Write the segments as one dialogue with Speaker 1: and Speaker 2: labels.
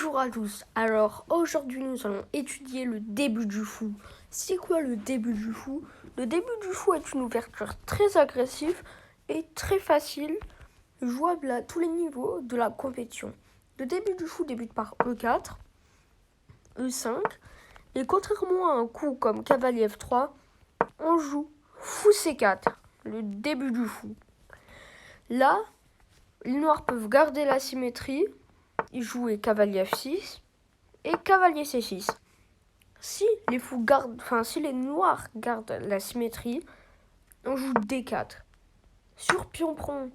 Speaker 1: Bonjour à tous, alors aujourd'hui nous allons étudier le début du fou. C'est quoi le début du fou? Le début du fou est une ouverture très agressive et très facile, jouable à tous les niveaux de la compétition. Le début du fou débute par E4, E5, et contrairement à un coup comme cavalier F3, on joue fou C4, le début du fou. Là, les noirs peuvent garder la symétrie, jouer cavalier F6 et cavalier C6. Si les noirs gardent la symétrie, on joue D4. Sur pion prend,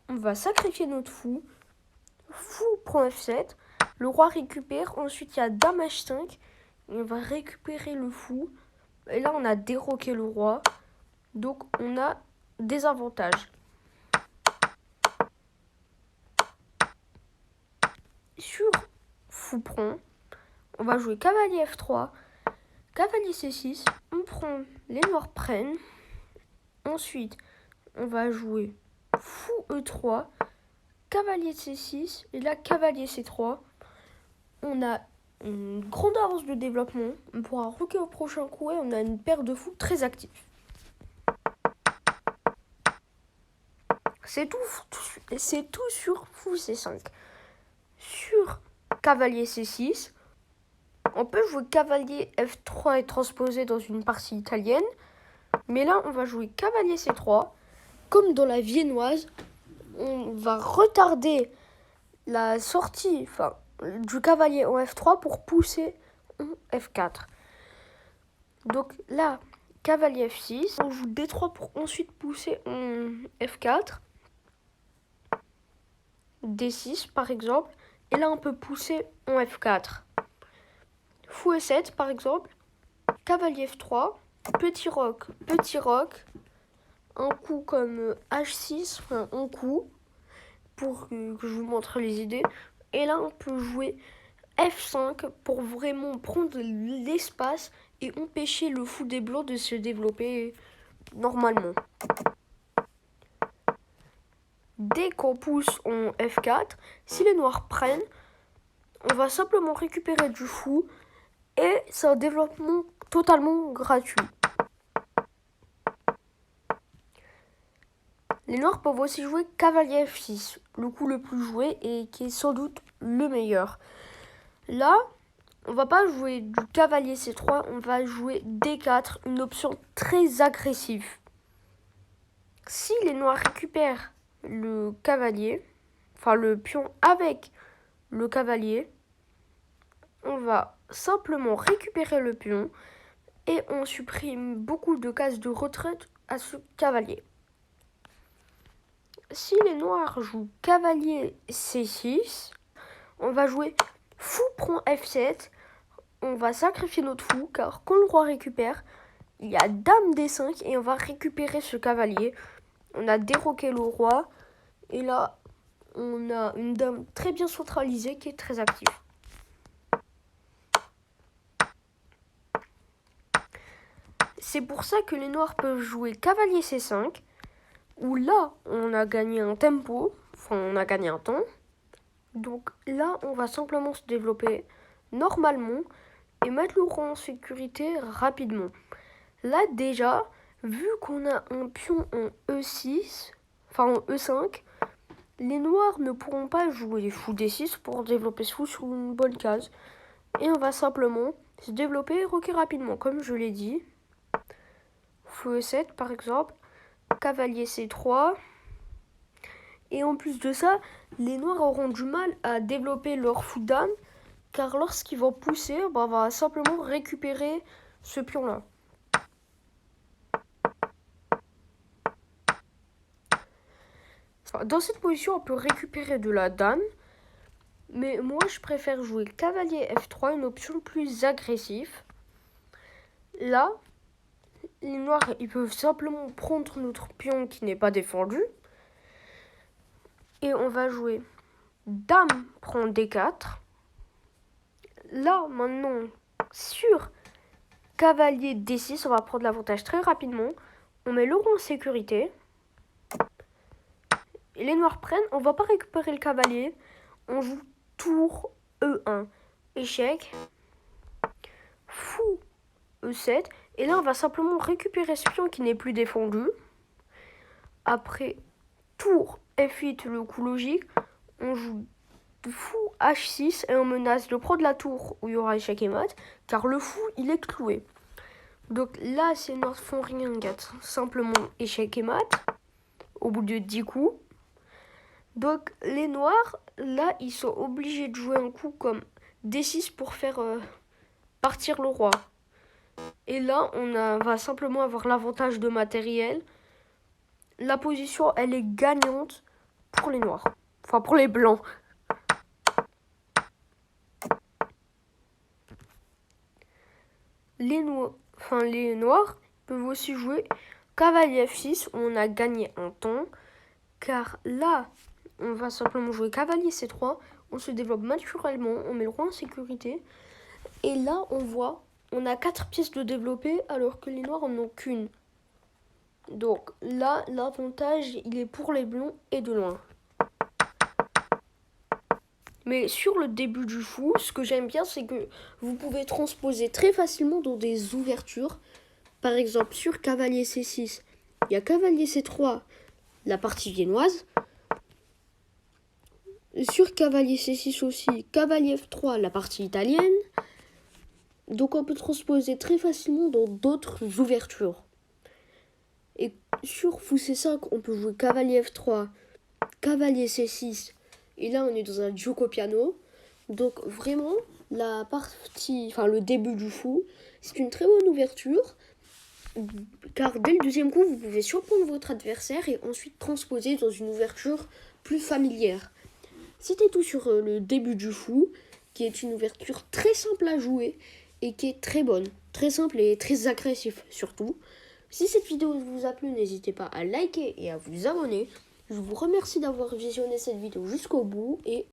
Speaker 1: on va sacrifier notre fou. Fou prend F7. Le roi récupère. Ensuite, il y a dame H5. Et on va récupérer le fou. Et là, on a déroqué le roi. Donc, on a des avantages. Sur fou prend, on va jouer cavalier F3, cavalier C6, on prend, les noirs prennent. Ensuite, on va jouer fou E3, cavalier C6, et là cavalier C3. On a une grande avance de développement, on pourra roquer au prochain coup et on a une paire de fous très active. C'est tout sur fou C5. Sur cavalier C6, on peut jouer cavalier F3 et transposer dans une partie italienne. Mais là, on va jouer cavalier C3. Comme dans la viennoise, on va retarder la sortie du cavalier en F3 pour pousser en F4. Donc là, cavalier F6, on joue D3 pour ensuite pousser en F4. D6 par exemple. Et là, on peut pousser en F4. Fou E7 par exemple. Cavalier F3. Petit roc. Un coup comme H6, un coup, pour que je vous montre les idées. Et là, on peut jouer F5 pour vraiment prendre l'espace et empêcher le fou des blancs de se développer normalement. Dès qu'on pousse en F4, si les noirs prennent, on va simplement récupérer du fou et c'est un développement totalement gratuit. Les noirs peuvent aussi jouer cavalier F6, le coup le plus joué et qui est sans doute le meilleur. Là, on va pas jouer du cavalier C3, on va jouer D4, une option très agressive. Si les noirs récupèrent le cavalier, le pion avec le cavalier, on va simplement récupérer le pion et on supprime beaucoup de cases de retraite à ce cavalier. Si les noirs jouent cavalier C6, on va jouer fou prend F7. On va sacrifier notre fou car quand le roi récupère, il y a dame D5 et on va récupérer ce cavalier. On a déroqué le roi et là, on a une dame très bien centralisée qui est très active. C'est pour ça que les noirs peuvent jouer cavalier C5. Où là, on a gagné un tempo, on a gagné un temps. Donc là, on va simplement se développer normalement et mettre le roi en sécurité rapidement. Là déjà, vu qu'on a un pion en E6, en E5, les noirs ne pourront pas jouer fou D6 pour développer ce fou sur une bonne case. Et on va simplement se développer et roquer rapidement, comme je l'ai dit. Fou E7 par exemple. Cavalier C3. Et en plus de ça, les noirs auront du mal à développer leur fou dame, car lorsqu'ils vont pousser, on va simplement récupérer ce pion-là. Dans cette position, on peut récupérer de la dame, mais moi je préfère jouer cavalier F3, une option plus agressive. Là, les noirs, ils peuvent simplement prendre notre pion qui n'est pas défendu. Et on va jouer dame prend D4. Là, maintenant, sur cavalier D6, on va prendre l'avantage très rapidement. On met le roi en sécurité. Et les noirs prennent. On ne va pas récupérer le cavalier. On joue tour E1, échec, fou, E7. Et là, on va simplement récupérer ce pion qui n'est plus défendu. Après, tour F8, le coup logique, on joue fou H6 et on menace de prendre la tour où il y aura échec et mat, car le fou, il est cloué. Donc là, ces noirs font rien, simplement échec et mat, au bout de 10 coups. Donc les noirs, là, ils sont obligés de jouer un coup comme D6 pour faire partir le roi. Et là, va simplement avoir l'avantage de matériel. La position, elle est gagnante pour les noirs. Enfin, pour les blancs. Les noirs peuvent aussi jouer cavalier F6 où on a gagné un ton. Car là, on va simplement jouer cavalier C3. On se développe naturellement, on met le roi en sécurité. Et là, on a 4 pièces de développer alors que les noirs en ont qu'une. Donc là, l'avantage, il est pour les blancs et de loin. Mais sur le début du fou, ce que j'aime bien, c'est que vous pouvez transposer très facilement dans des ouvertures. Par exemple, sur cavalier C6, il y a cavalier C3, la partie viennoise. Sur cavalier C6 aussi, cavalier F3, la partie italienne. Donc on peut transposer très facilement dans d'autres ouvertures. Et sur fou C5, on peut jouer cavalier F3, cavalier C6. Et là, on est dans un gioco piano. Donc vraiment, le début du fou, c'est une très bonne ouverture. Car dès le deuxième coup, vous pouvez surprendre votre adversaire et ensuite transposer dans une ouverture plus familière. C'était tout sur le début du fou, qui est une ouverture très simple à jouer et qui est très bonne. Très simple et très agressif surtout. Si cette vidéo vous a plu, n'hésitez pas à liker et à vous abonner. Je vous remercie d'avoir visionné cette vidéo jusqu'au bout et